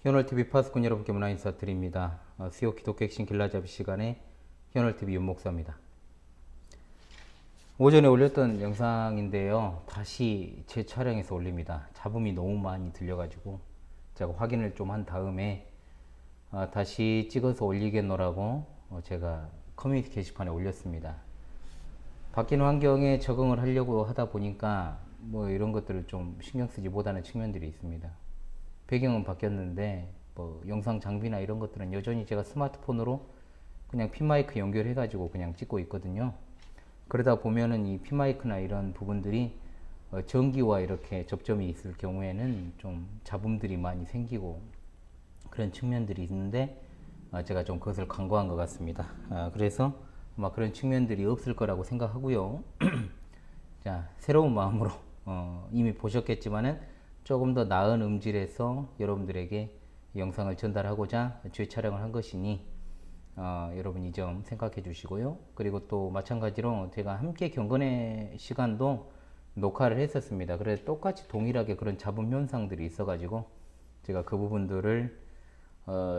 현월TV 파수꾼 여러분께 문화 인사드립니다. 수요 기독교 핵심 길라잡이 시간에 현월TV 윤목사입니다. 오전에 올렸던 영상인데요. 다시 재촬영해서 올립니다. 잡음이 너무 많이 들려가지고 제가 확인을 좀 한 다음에 다시 찍어서 올리겠노라고 제가 커뮤니티 게시판에 올렸습니다. 바뀐 환경에 적응을 하려고 하다 보니까 뭐 이런 것들을 좀 신경 쓰지 못하는 측면들이 있습니다. 배경은 바뀌었는데 뭐 영상 장비나 이런 것들은 여전히 제가 스마트폰으로 그냥 핀마이크 연결해 가지고 그냥 찍고 있거든요. 그러다 보면은 이 핀마이크나 이런 부분들이 전기와 이렇게 접점이 있을 경우에는 좀 잡음들이 많이 생기고 그런 측면들이 있는데 제가 좀 그것을 간과한 것 같습니다. 그래서 아마 그런 측면들이 없을 거라고 생각하고요. 자, 새로운 마음으로 이미 보셨겠지만은 조금 더 나은 음질에서 여러분들에게 영상을 전달하고자 재촬영을 한 것이니 여러분 이 점 생각해 주시고요. 그리고 또 마찬가지로 제가 함께 경건의 시간도 녹화를 했었습니다. 그래서 똑같이 동일하게 그런 잡음 현상들이 있어 가지고 제가 그 부분들을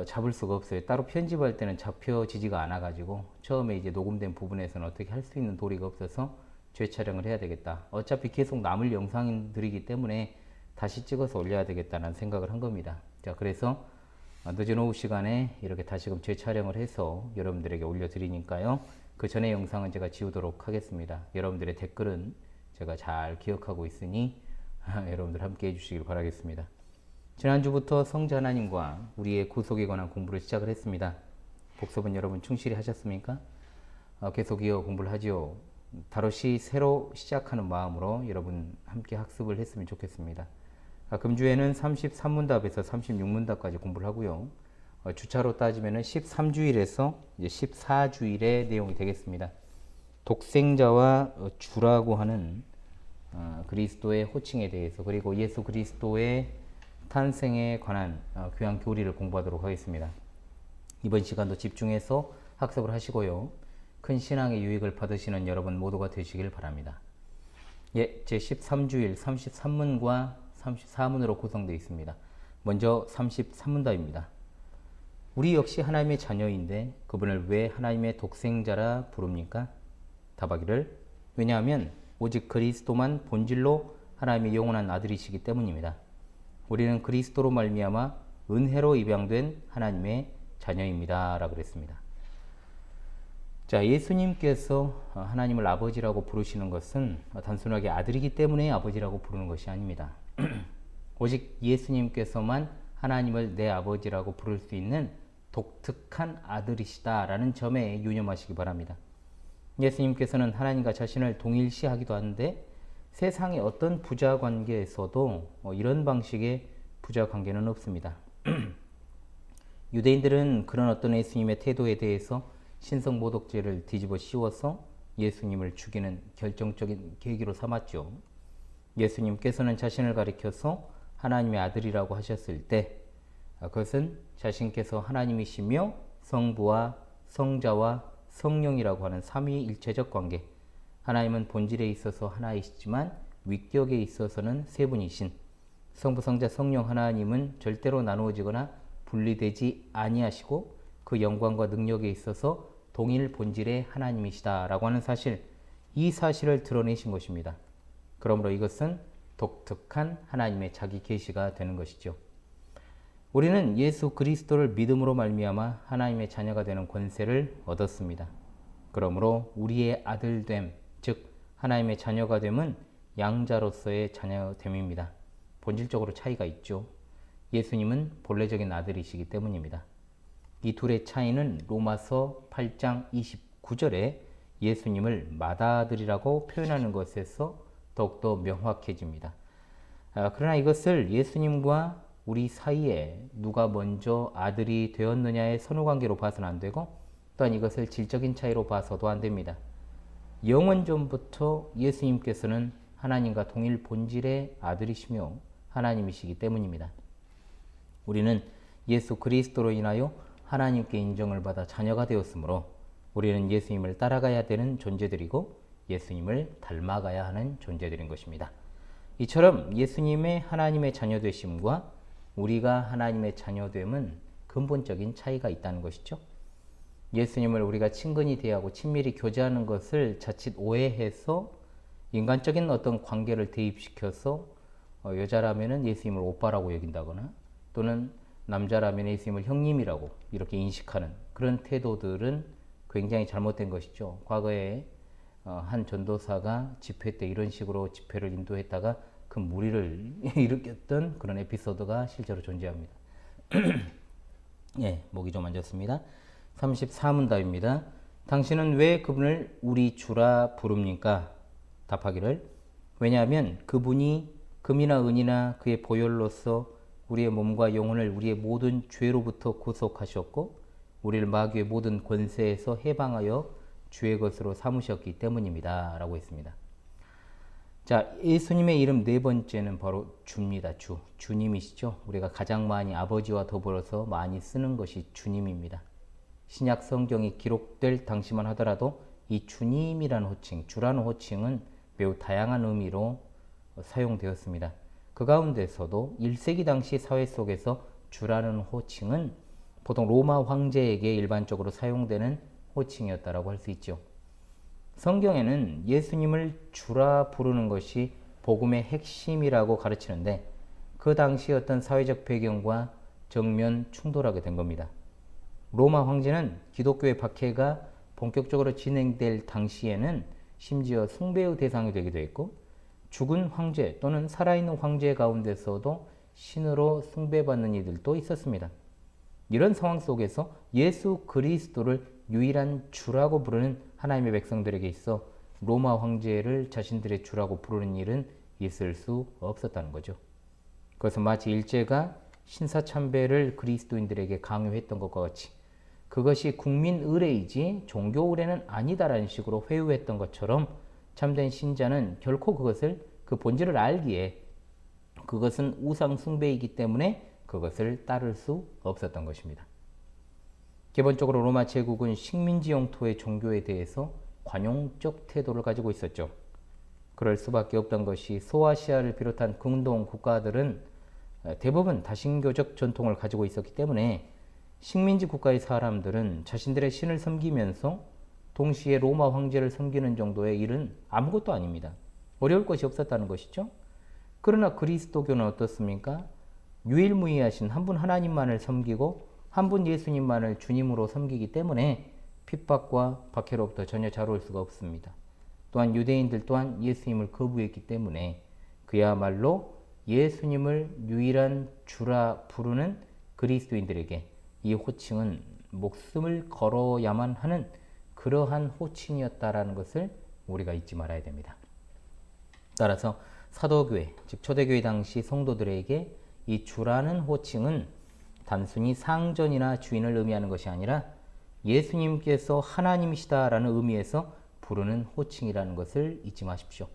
잡을 수가 없어요. 따로 편집할 때는 잡혀지지가 않아 가지고 처음에 이제 녹음된 부분에서는 어떻게 할 수 있는 도리가 없어서 재촬영을 해야 되겠다. 어차피 계속 남을 영상들이기 때문에 다시 찍어서 올려야 되겠다는 생각을 한 겁니다. 자, 그래서 늦은 오후 시간에 이렇게 다시금 재촬영을 해서 여러분들에게 올려드리니까요. 그 전에 영상은 제가 지우도록 하겠습니다. 여러분들의 댓글은 제가 잘 기억하고 있으니 여러분들 함께 해주시길 바라겠습니다. 지난주부터 성자 하나님과 우리의 구속에 관한 공부를 시작을 했습니다. 복습은 여러분 충실히 하셨습니까? 계속 이어 공부를 하지요. 다롯이 새로 시작하는 마음으로 여러분 함께 학습을 했으면 좋겠습니다. 금주에는 33문답에서 36문답까지 공부를 하고요. 주차로 따지면 13주일에서 이제 14주일의 내용이 되겠습니다. 독생자와 주라고 하는 그리스도의 호칭에 대해서 그리고 예수 그리스도의 탄생에 관한 교양 교리를 공부하도록 하겠습니다. 이번 시간도 집중해서 학습을 하시고요. 큰 신앙의 유익을 받으시는 여러분 모두가 되시길 바랍니다. 예, 제 13주일 33문과 34문으로 구성되어 있습니다. 먼저 33문답입니다. 우리 역시 하나님의 자녀인데 그분을 왜 하나님의 독생자라 부릅니까? 답하기를 왜냐하면 오직 그리스도만 본질로 하나님의 영원한 아들이시기 때문입니다. 우리는 그리스도로 말미암아 은혜로 입양된 하나님의 자녀입니다. 라고 그랬습니다. 자, 예수님께서 하나님을 아버지라고 부르시는 것은 단순하게 아들이기 때문에 아버지라고 부르는 것이 아닙니다. 오직 예수님께서만 하나님을 내 아버지라고 부를 수 있는 독특한 아들이시다라는 점에 유념하시기 바랍니다. 예수님께서는 하나님과 자신을 동일시하기도 하는데 세상의 어떤 부자 관계에서도 이런 방식의 부자 관계는 없습니다. 유대인들은 그런 어떤 예수님의 태도에 대해서 신성모독죄를 뒤집어 씌워서 예수님을 죽이는 결정적인 계기로 삼았죠. 예수님께서는 자신을 가리켜서 하나님의 아들이라고 하셨을 때 그것은 자신께서 하나님이시며 성부와 성자와 성령이라고 하는 삼위일체적 관계, 하나님은 본질에 있어서 하나이시지만 위격에 있어서는 세 분이신 성부, 성자, 성령 하나님은 절대로 나누어지거나 분리되지 아니하시고 그 영광과 능력에 있어서 동일 본질의 하나님이시다라고 하는 사실, 이 사실을 드러내신 것입니다. 그러므로 이것은 독특한 하나님의 자기 계시가 되는 것이죠. 우리는 예수 그리스도를 믿음으로 말미암아 하나님의 자녀가 되는 권세를 얻었습니다. 그러므로 우리의 아들됨, 즉 하나님의 자녀가 됨은 양자로서의 자녀됨입니다. 본질적으로 차이가 있죠. 예수님은 본래적인 아들이시기 때문입니다. 이 둘의 차이는 로마서 8장 29절에 예수님을 맏아들이라고 표현하는 것에서 더욱더 명확해집니다. 그러나 이것을 예수님과 우리 사이에 누가 먼저 아들이 되었느냐의 선후관계로 봐서는 안 되고 또한 이것을 질적인 차이로 봐서도 안 됩니다. 영원전부터 예수님께서는 하나님과 동일 본질의 아들이시며 하나님이시기 때문입니다. 우리는 예수 그리스도로 인하여 하나님께 인정을 받아 자녀가 되었으므로 우리는 예수님을 따라가야 되는 존재들이고 예수님을 닮아가야 하는 존재들인 것입니다. 이처럼 예수님의 하나님의 자녀 되심과 우리가 하나님의 자녀됨은 근본적인 차이가 있다는 것이죠. 예수님을 우리가 친근히 대하고 친밀히 교제하는 것을 자칫 오해해서 인간적인 어떤 관계를 대입시켜서 여자라면 예수님을 오빠라고 여긴다거나 또는 남자라면 예수님을 형님이라고 이렇게 인식하는 그런 태도들은 굉장히 잘못된 것이죠. 과거에 한 전도사가 집회 때 이런 식으로 집회를 인도했다가 그 무리를 일으켰던 그런 에피소드가 실제로 존재합니다. 예, 목이 좀 안 좋습니다. 34문답입니다. 당신은 왜 그분을 우리 주라 부릅니까? 답하기를 왜냐하면 그분이 금이나 은이나 그의 보혈로서 우리의 몸과 영혼을 우리의 모든 죄로부터 구속하셨고 우리를 마귀의 모든 권세에서 해방하여 주의 것으로 삼으셨기 때문입니다. 라고 했습니다. 자, 예수님의 이름 네 번째는 바로 주입니다. 주님이시죠. 우리가 가장 많이 아버지와 더불어서 많이 쓰는 것이 주님입니다. 신약 성경이 기록될 당시만 하더라도 이 주님이라는 호칭, 주라는 호칭은 매우 다양한 의미로 사용되었습니다. 그 가운데서도 1세기 당시 사회 속에서 주라는 호칭은 보통 로마 황제에게 일반적으로 사용되는 호칭이었다고 할 수 있죠. 성경에는 예수님을 주라 부르는 것이 복음의 핵심이라고 가르치는데 그 당시 어떤 사회적 배경과 정면 충돌하게 된 겁니다. 로마 황제는 기독교의 박해가 본격적으로 진행될 당시에는 심지어 숭배의 대상이 되기도 했고 죽은 황제 또는 살아있는 황제 가운데서도 신으로 숭배받는 이들도 있었습니다. 이런 상황 속에서 예수 그리스도를 유일한 주라고 부르는 하나님의 백성들에게 있어 로마 황제를 자신들의 주라고 부르는 일은 있을 수 없었다는 거죠. 그것은 마치 일제가 신사참배를 그리스도인들에게 강요했던 것과 같이 그것이 국민 의례이지 종교 의례는 아니다라는 식으로 회유했던 것처럼 참된 신자는 결코 그것을 그 본질을 알기에 그것은 우상 숭배이기 때문에 그것을 따를 수 없었던 것입니다. 기본적으로 로마 제국은 식민지 영토의 종교에 대해서 관용적 태도를 가지고 있었죠. 그럴 수밖에 없던 것이 소아시아를 비롯한 근동 국가들은 대부분 다신교적 전통을 가지고 있었기 때문에 식민지 국가의 사람들은 자신들의 신을 섬기면서 동시에 로마 황제를 섬기는 정도의 일은 아무것도 아닙니다. 어려울 것이 없었다는 것이죠. 그러나 그리스도교는 어떻습니까? 유일무이하신 한 분 하나님만을 섬기고 한 분 예수님만을 주님으로 섬기기 때문에 핍박과 박해로부터 전혀 자유로울 수가 없습니다. 또한 유대인들 또한 예수님을 거부했기 때문에 그야말로 예수님을 유일한 주라 부르는 그리스도인들에게 이 호칭은 목숨을 걸어야만 하는 그러한 호칭이었다라는 것을 우리가 잊지 말아야 됩니다. 따라서 사도교회, 즉 초대교회 당시 성도들에게 이 주라는 호칭은 단순히 상전이나 주인을 의미하는 것이 아니라 예수님께서 하나님이시다라는 의미에서 부르는 호칭이라는 것을 잊지 마십시오.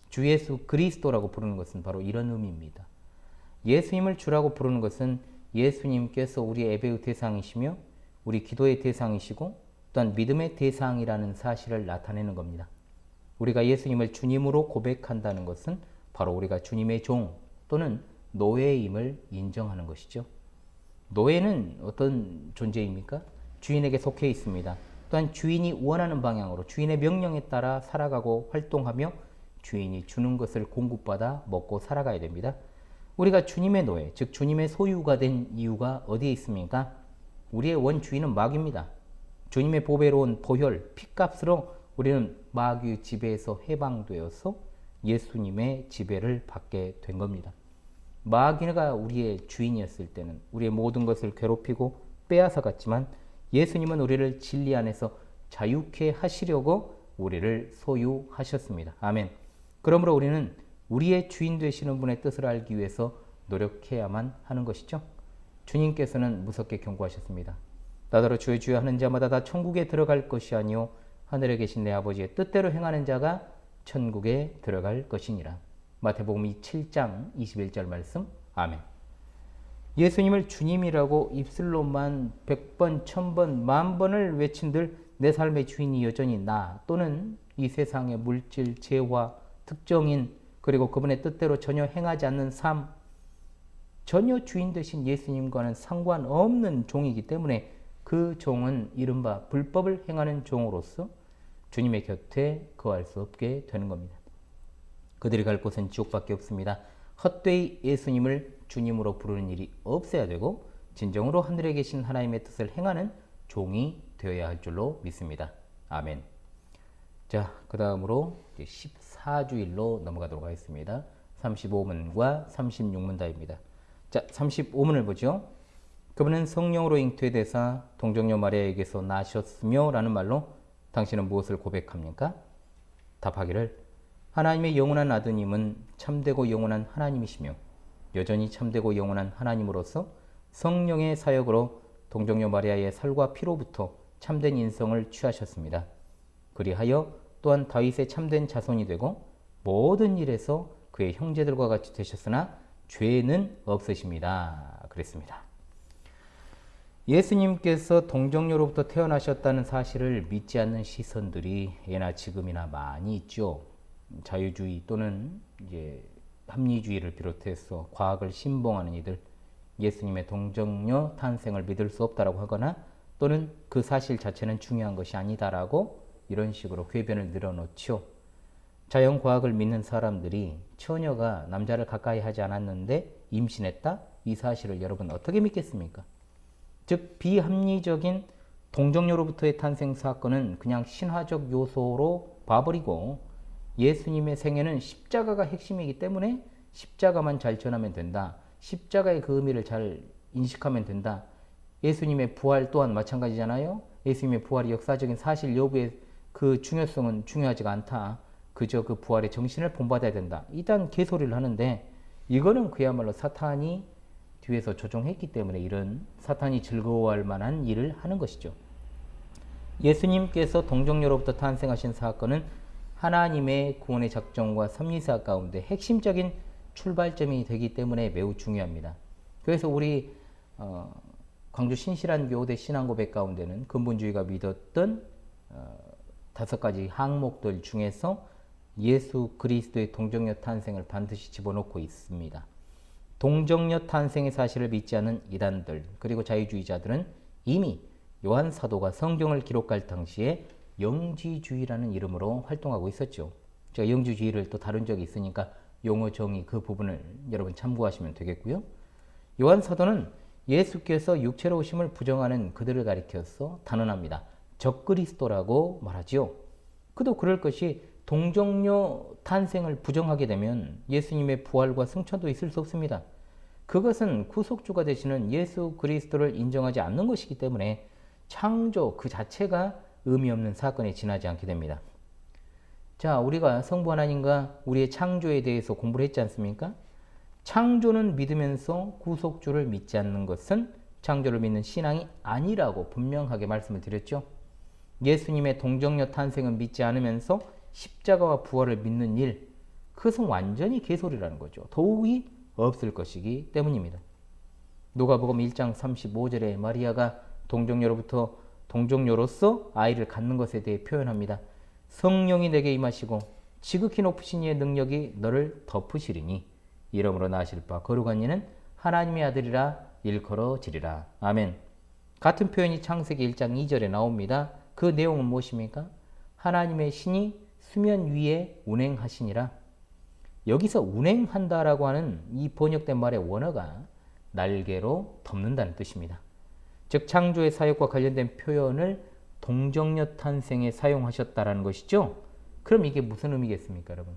주 예수 그리스도라고 부르는 것은 바로 이런 의미입니다. 예수님을 주라고 부르는 것은 예수님께서 우리의 예배의 대상이시며 우리 기도의 대상이시고 또한 믿음의 대상이라는 사실을 나타내는 겁니다. 우리가 예수님을 주님으로 고백한다는 것은 바로 우리가 주님의 종 또는 노예임을 인정하는 것이죠. 노예는 어떤 존재입니까? 주인에게 속해 있습니다. 또한 주인이 원하는 방향으로 주인의 명령에 따라 살아가고 활동하며 주인이 주는 것을 공급받아 먹고 살아가야 됩니다. 우리가 주님의 노예, 즉 주님의 소유가 된 이유가 어디에 있습니까? 우리의 원주인은 마귀입니다. 주님의 보배로운 보혈, 피값으로 우리는 마귀의 지배에서 해방되어서 예수님의 지배를 받게 된 겁니다. 마귀가 우리의 주인이었을 때는 우리의 모든 것을 괴롭히고 빼앗아갔지만 예수님은 우리를 진리 안에서 자유케 하시려고 우리를 소유하셨습니다. 아멘. 그러므로 우리는 우리의 주인 되시는 분의 뜻을 알기 위해서 노력해야만 하는 것이죠. 주님께서는 무섭게 경고하셨습니다. 나더러 주여 주여 하는 자마다 다 천국에 들어갈 것이 아니요 하늘에 계신 내 아버지의 뜻대로 행하는 자가 천국에 들어갈 것이니라. 마태복음 7장 21절 말씀. 아멘. 예수님을 주님이라고 입술로만 100번, 1000번, 10,000번을 외친들 내 삶의 주인이 여전히 나 또는 이 세상의 물질, 재화, 특정인 그리고 그분의 뜻대로 전혀 행하지 않는 삶, 전혀 주인 되신 예수님과는 상관없는 종이기 때문에 그 종은 이른바 불법을 행하는 종으로서 주님의 곁에 거할 수 없게 되는 겁니다. 그들이 갈 곳은 지옥밖에 없습니다. 헛되이 예수님을 주님으로 부르는 일이 없어야 되고 진정으로 하늘에 계신 하나님의 뜻을 행하는 종이 되어야 할 줄로 믿습니다. 아멘. 자, 그 다음으로 14주일로 넘어가도록 하겠습니다. 35문과 36문답입니다. 자, 35문을 보죠. 그분은 성령으로 잉태되사 동정녀 마리아에게서 나셨으며 라는 말로 당신은 무엇을 고백합니까? 답하기를 하나님의 영원한 아드님은 참되고 영원한 하나님이시며 여전히 참되고 영원한 하나님으로서 성령의 사역으로 동정녀 마리아의 살과 피로부터 참된 인성을 취하셨습니다. 그리하여 또한 다윗의 참된 자손이 되고 모든 일에서 그의 형제들과 같이 되셨으나 죄는 없으십니다. 그랬습니다. 예수님께서 동정녀로부터 태어나셨다는 사실을 믿지 않는 시선들이 예나 지금이나 많이 있죠. 자유주의 또는 이제 합리주의를 비롯해서 과학을 신봉하는 이들, 예수님의 동정녀 탄생을 믿을 수 없다라고 하거나 또는 그 사실 자체는 중요한 것이 아니다라고 이런 식으로 궤변을 늘어놓죠. 자연과학을 믿는 사람들이 처녀가 남자를 가까이 하지 않았는데 임신했다? 이 사실을 여러분 어떻게 믿겠습니까? 즉 비합리적인 동정녀로부터의 탄생 사건은 그냥 신화적 요소로 봐버리고 예수님의 생애는 십자가가 핵심이기 때문에 십자가만 잘 전하면 된다. 십자가의 그 의미를 잘 인식하면 된다. 예수님의 부활 또한 마찬가지잖아요. 예수님의 부활이 역사적인 사실 여부의 그 중요성은 중요하지가 않다. 그저 그 부활의 정신을 본받아야 된다. 이단 개소리를 하는데 이거는 그야말로 사탄이 뒤에서 조종했기 때문에 이런 사탄이 즐거워할 만한 일을 하는 것이죠. 예수님께서 동정녀로부터 탄생하신 사건은 하나님의 구원의 작정과 섭리사 가운데 핵심적인 출발점이 되기 때문에 매우 중요합니다. 그래서 우리 광주 신실한 교대 신앙고백 가운데는 근본주의가 믿었던 5가지 항목들 중에서 예수 그리스도의 동정녀 탄생을 반드시 집어넣고 있습니다. 동정녀 탄생의 사실을 믿지 않는 이단들 그리고 자유주의자들은 이미 요한 사도가 성경을 기록할 당시에 영지주의라는 이름으로 활동하고 있었죠. 제가 영지주의를 또 다룬 적이 있으니까 용어 정의 그 부분을 여러분 참고하시면 되겠고요. 요한 사도는 예수께서 육체로 오심을 부정하는 그들을 가리켜서 단언합니다. 적그리스도라고 말하지요. 그도 그럴 것이 동정녀 탄생을 부정하게 되면 예수님의 부활과 승천도 있을 수 없습니다. 그것은 구속주가 되시는 예수 그리스도를 인정하지 않는 것이기 때문에 창조 그 자체가 의미 없는 사건에 지나지 않게 됩니다. 자, 우리가 성부 하나님과 우리의 창조에 대해서 공부를 했지 않습니까? 창조는 믿으면서 구속주를 믿지 않는 것은 창조를 믿는 신앙이 아니라고 분명하게 말씀을 드렸죠. 예수님의 동정녀 탄생은 믿지 않으면서 십자가와 부활을 믿는 일, 그것은 완전히 개소리라는 거죠. 도움이 없을 것이기 때문입니다. 누가복음 1장 35절에 마리아가 동정녀로서 아이를 갖는 것에 대해 표현합니다. 성령이 내게 임하시고 지극히 높으신 이의 능력이 너를 덮으시리니 이러므로 나실 바 거룩한 이는 하나님의 아들이라 일컬어지리라. 아멘. 같은 표현이 창세기 1장 2절에 나옵니다. 그 내용은 무엇입니까? 하나님의 신이 수면 위에 운행하시니라. 여기서 운행한다라고 하는 이 번역된 말의 원어가 날개로 덮는다는 뜻입니다. 즉 창조의 사역과 관련된 표현을 동정녀 탄생에 사용하셨다라는 것이죠. 그럼 이게 무슨 의미겠습니까, 여러분?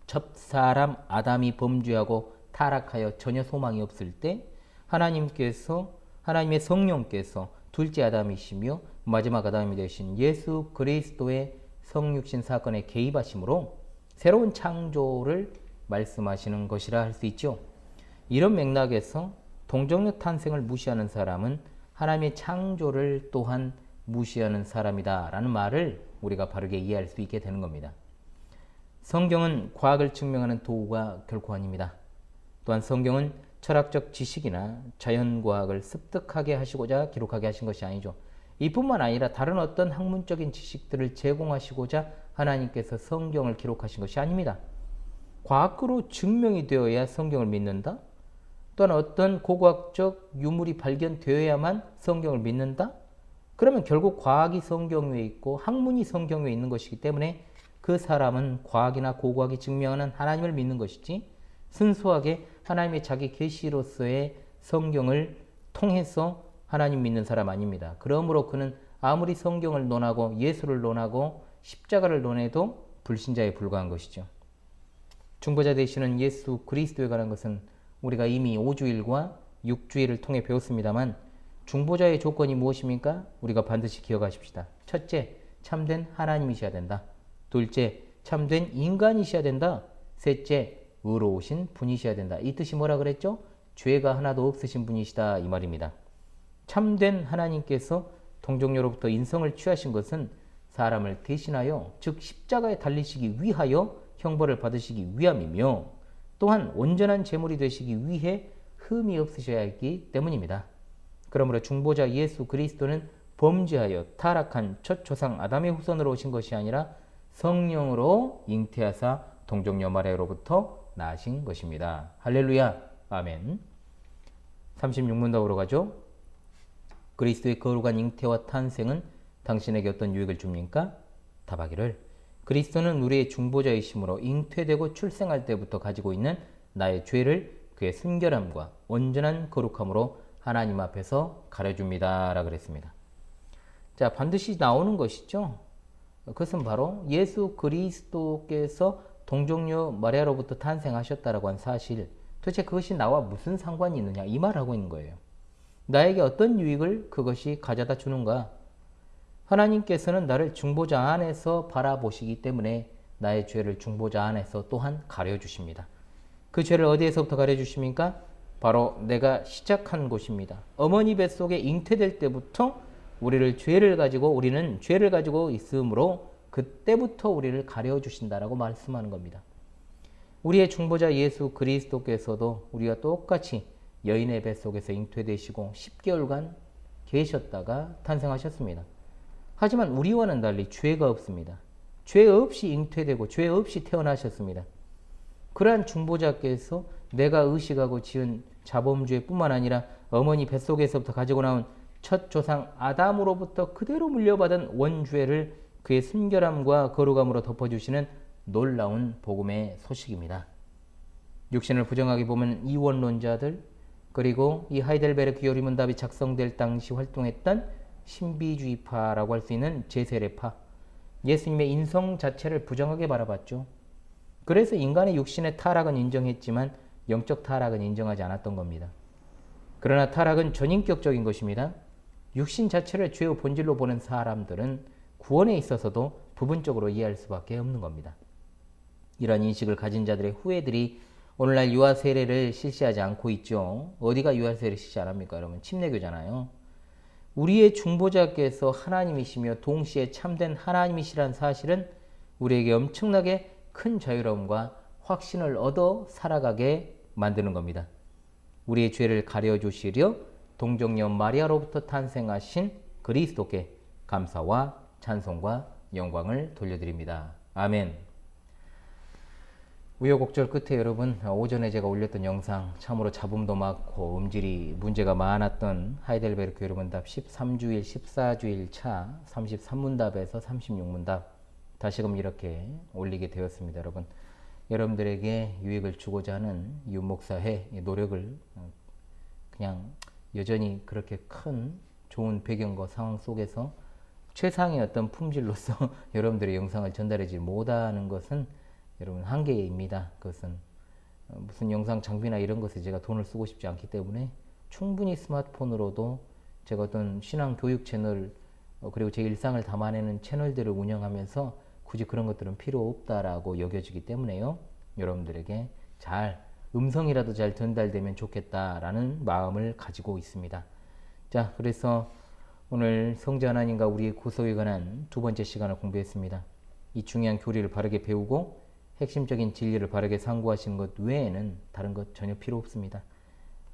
첫사람 아담이 범죄하고 타락하여 전혀 소망이 없을 때 하나님의 성령께서 둘째 아담이시며 마지막 아담이 되신 예수 그리스도의 성육신 사건에 개입하심으로 새로운 창조를 말씀하시는 것이라 할 수 있죠. 이런 맥락에서 동정녀 탄생을 무시하는 사람은 하나님의 창조를 또한 무시하는 사람이다 라는 말을 우리가 바르게 이해할 수 있게 되는 겁니다. 성경은 과학을 증명하는 도구가 결코 아닙니다. 또한 성경은 철학적 지식이나 자연과학을 습득하게 하시고자 기록하게 하신 것이 아니죠. 이뿐만 아니라 다른 어떤 학문적인 지식들을 제공하시고자 하나님께서 성경을 기록하신 것이 아닙니다. 과학으로 증명이 되어야 성경을 믿는다? 또한 어떤 고고학적 유물이 발견되어야만 성경을 믿는다? 그러면 결국 과학이 성경 위에 있고 학문이 성경 위에 있는 것이기 때문에 그 사람은 과학이나 고고학이 증명하는 하나님을 믿는 것이지 순수하게 하나님의 자기 계시로서의 성경을 통해서 하나님 믿는 사람 아닙니다. 그러므로 그는 아무리 성경을 논하고 예수를 논하고 십자가를 논해도 불신자에 불과한 것이죠. 중보자 되시는 예수 그리스도에 관한 것은 우리가 이미 5주일과 6주일을 통해 배웠습니다만 중보자의 조건이 무엇입니까? 우리가 반드시 기억하십시다. 첫째, 참된 하나님이셔야 된다. 둘째, 참된 인간이셔야 된다. 셋째, 의로우신 분이셔야 된다. 이 뜻이 뭐라 그랬죠? 죄가 하나도 없으신 분이시다 이 말입니다. 참된 하나님께서 동정녀로부터 인성을 취하신 것은 사람을 대신하여 즉 십자가에 달리시기 위하여 형벌을 받으시기 위함이며 또한 온전한 제물이 되시기 위해 흠이 없으셔야 했기 때문입니다. 그러므로 중보자 예수 그리스도는 범죄하여 타락한 첫 조상 아담의 후손으로 오신 것이 아니라 성령으로 잉태하사 동정녀 마리아로부터 나신 것입니다. 할렐루야. 아멘. 36문답으로 가죠. 그리스도의 거룩한 잉태와 탄생은 당신에게 어떤 유익을 줍니까? 답하기를 그리스도는 우리의 중보자이심으로 잉태되고 출생할 때부터 가지고 있는 나의 죄를 그의 순결함과 온전한 거룩함으로 하나님 앞에서 가려줍니다. 라 그랬습니다. 자, 반드시 나오는 것이죠. 그것은 바로 예수 그리스도께서 동정녀 마리아로부터 탄생하셨다라고 한 사실, 도대체 그것이 나와 무슨 상관이 있느냐 이 말하고 있는 거예요. 나에게 어떤 유익을 그것이 가져다 주는가? 하나님께서는 나를 중보자 안에서 바라보시기 때문에 나의 죄를 중보자 안에서 또한 가려주십니다. 그 죄를 어디에서부터 가려주십니까? 바로 내가 시작한 곳입니다. 어머니 뱃속에 잉태될 때부터 우리는 죄를 가지고 있으므로 그때부터 우리를 가려주신다라고 말씀하는 겁니다. 우리의 중보자 예수 그리스도께서도 우리와 똑같이 여인의 뱃속에서 잉태되시고 10개월간 계셨다가 탄생하셨습니다. 하지만 우리와는 달리 죄가 없습니다. 죄 없이 잉태되고 죄 없이 태어나셨습니다. 그러한 중보자께서 내가 의식하고 지은 자범죄뿐만 아니라 어머니 뱃속에서부터 가지고 나온 첫 조상 아담으로부터 그대로 물려받은 원죄를 그의 순결함과 거룩함으로 덮어주시는 놀라운 복음의 소식입니다. 육신을 부정하게 보면 이원론자들 그리고 이 하이델베르크 요리문답이 작성될 당시 활동했던 신비주의파라고 할 수 있는 제세례파, 예수님의 인성 자체를 부정하게 바라봤죠. 그래서 인간의 육신의 타락은 인정했지만 영적 타락은 인정하지 않았던 겁니다. 그러나 타락은 전인격적인 것입니다. 육신 자체를 죄의 본질로 보는 사람들은 구원에 있어서도 부분적으로 이해할 수밖에 없는 겁니다. 이러한 인식을 가진 자들의 후예들이 오늘날 유아 세례를 실시하지 않고 있죠. 어디가 유아 세례 실시 안 합니까? 여러분 침례교잖아요. 우리의 중보자께서 하나님이시며 동시에 참된 하나님이시란 사실은 우리에게 엄청나게 큰 자유로움과 확신을 얻어 살아가게 만드는 겁니다. 우리의 죄를 가려주시려 동정녀 마리아로부터 탄생하신 그리스도께 감사와 찬송과 영광을 돌려드립니다. 아멘. 우여곡절 끝에 여러분 오전에 제가 올렸던 영상 참으로 잡음도 많고 음질이 문제가 많았던 하이델베르크 요리문답 13주일 14주일 차 33문답에서 36문답 다시금 이렇게 올리게 되었습니다. 여러분들에게 유익을 주고자 하는 윤목사의 노력을 그냥 여전히 그렇게 큰 좋은 배경과 상황 속에서 최상의 어떤 품질로서 여러분들의 영상을 전달하지 못하는 것은 여러분 한계입니다. 그것은 무슨 영상 장비나 이런 것에 제가 돈을 쓰고 싶지 않기 때문에 충분히 스마트폰으로도 제가 어떤 신앙 교육 채널 그리고 제 일상을 담아내는 채널들을 운영하면서 굳이 그런 것들은 필요 없다라고 여겨지기 때문에요. 여러분들에게 잘 음성이라도 잘 전달되면 좋겠다라는 마음을 가지고 있습니다. 자, 그래서 오늘 성자 하나님과 우리의 구속에 관한 두 번째 시간을 공부했습니다. 이 중요한 교리를 바르게 배우고 핵심적인 진리를 바르게 상고하신 것 외에는 다른 것 전혀 필요 없습니다.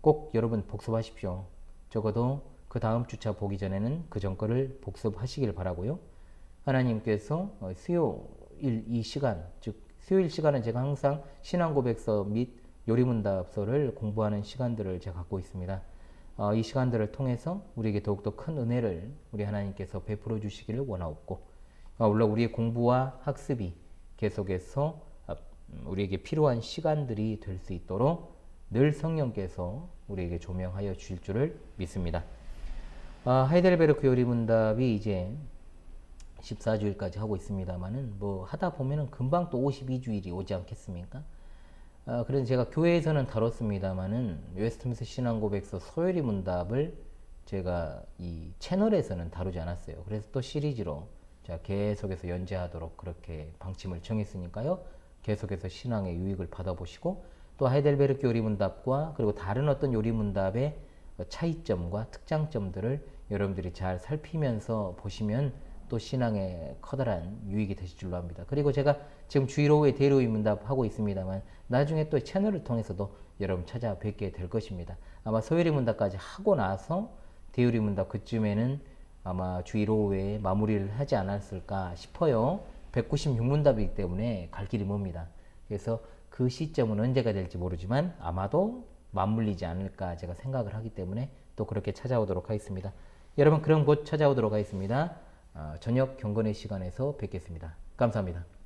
꼭 여러분 복습하십시오. 적어도 그 다음 주차 보기 전에는 그 전 거를 복습하시길 바라고요. 하나님께서 수요일 이 시간, 즉 수요일 시간은 제가 항상 신앙고백서 및 요리문답서를 공부하는 시간들을 제가 갖고 있습니다. 이 시간들을 통해서 우리에게 더욱더 큰 은혜를 우리 하나님께서 베풀어 주시기를 원하옵고, 물론 우리의 공부와 학습이 계속해서 우리에게 필요한 시간들이 될 수 있도록 늘 성령께서 우리에게 조명하여 주실 줄을 믿습니다. 하이델베르크 요리문답이 이제 14주일까지 하고 있습니다만은 뭐 하다 보면은 금방 또 52주일이 오지 않겠습니까? 그래서 제가 교회에서는 다뤘습니다만은 웨스트민스터 신앙고백서 소요리 문답을 제가 이 채널에서는 다루지 않았어요. 그래서 또 시리즈로 제가 계속해서 연재하도록 그렇게 방침을 정했으니까요. 계속해서 신앙의 유익을 받아보시고, 또 하이델베르크 요리문답과 그리고 다른 어떤 요리문답의 차이점과 특장점들을 여러분들이 잘 살피면서 보시면 또 신앙에 커다란 유익이 되실 줄로 압니다. 그리고 제가 지금 주일 오후에 대로의 문답 하고 있습니다만 나중에 또 채널을 통해서도 여러분 찾아뵙게 될 것입니다. 아마 소요리 문답까지 하고 나서 대요리 문답 그쯤에는 아마 주일 오후에 마무리를 하지 않았을까 싶어요. 196문답이기 때문에 갈 길이 멉니다. 그래서 그 시점은 언제가 될지 모르지만 아마도 맞물리지 않을까 제가 생각을 하기 때문에 또 그렇게 찾아오도록 하겠습니다. 여러분, 그럼 곧 찾아오도록 하겠습니다. 저녁 경건의 시간에서 뵙겠습니다. 감사합니다.